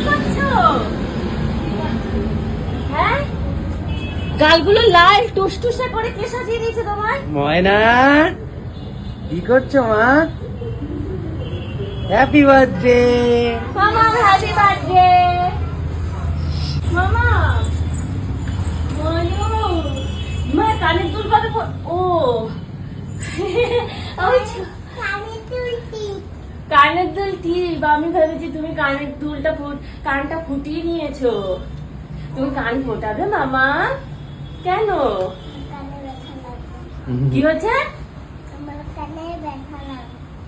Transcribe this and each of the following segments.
করছো? হ্যাঁ, গালগুলো লাল টুসটুসে করে কে সাজিয়ে দিয়েছে তোমার? ময়না, কি করছো মা? Happy birthday. মামা হ্যাপি বার্থডে। মামা ময়ূর মা কানের দুল কবে ও ওই কানের দুল টিপ। আমি ভেবেছি তুমি কানের দুলটা কানটা ফুটিয়ে নিয়েছো। তুমি কান ফোটাবে মামা? কেন, কি হয়েছে?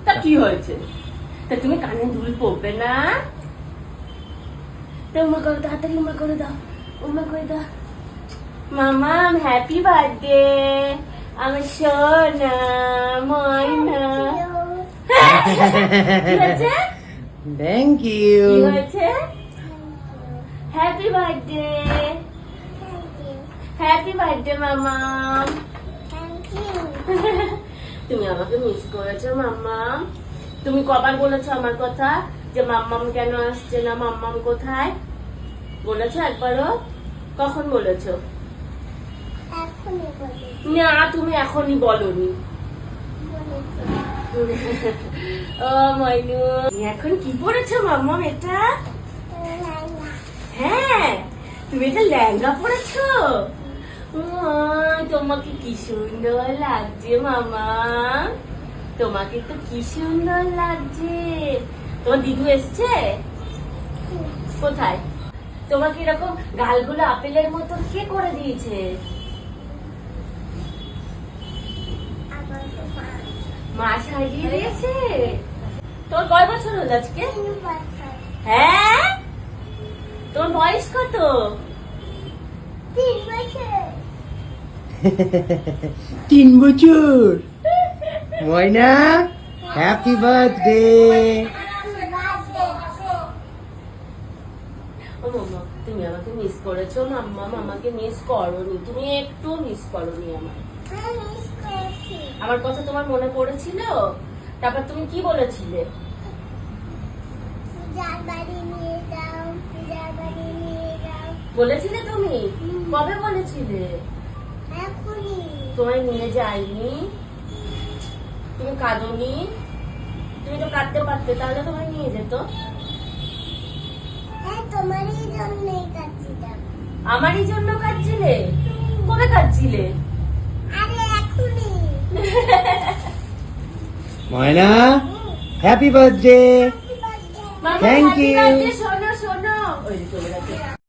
তা কি হয়েছে? তা তুমি কানে দুল পরবে না? তো উমা করো, তাড়াতাড়ি উমা করে দাও, উমা করে দাও। মামা হ্যাপি বার্থডে আমার সোনা ময়না। কি হয়েছে? Thank you. কি হয়েছে? হ্যাপি বার্থডে, হ্যাপি বার্থডে মামা। তুমি আমাকে মিস করেছো মাম্মা? তুমি কবার বলেছো আমার কথা যে মাম্মাম কেন আসছে না, মাম্মাম কোথায়? বলেছো একবারও? কখন বলেছো? না, তুমি এখনই বলনি। ও ময়নু, এখন কি পরেছো মাম্মাম? এটা হ্যাঁ, তুমি এটা লেহেঙ্গা পরেছো। তোমাকে কি সুন্দর লাগছে মামা, তোমাকে তো কি সুন্দর লাগছে। তোমার দিদু এসছে? কোথায়? তোমাকে এরকম গালগুলো আপেলের মতো কে করে দিয়েছে? মা সাজিয়ে দিয়েছে। তোর কয় বছর হলো আজকে? হ্যাঁ, তোর বয়স কত? 3 বছর। ময়না, হ্যাপি বার্থডে। ও মামা, তুমি আমাকে মিস করেছো? মাম্মা মামাকে মিস করোনি, তুমি একটু মিস করোনি আমায়। আমার কথা তোমার মনে পড়েছিল? তারপর তুমি কি বলেছিলে? বলেছিলে তুমি? কবে বলেছিলে? তোমায় নিয়ে যাইনি, তুমি কাঁদোনি। তুমি তো কাঁদতে পারতে, তাহলে তোমায় নিয়ে যেত। আমারই জন্য কাঁদছিলে? কবে কাঁদছিলে? ময়না, হ্যাপি বার্থডে। মামা Thank happy you. birthday, শোনো শোনো। ওই যে চলে গেছে।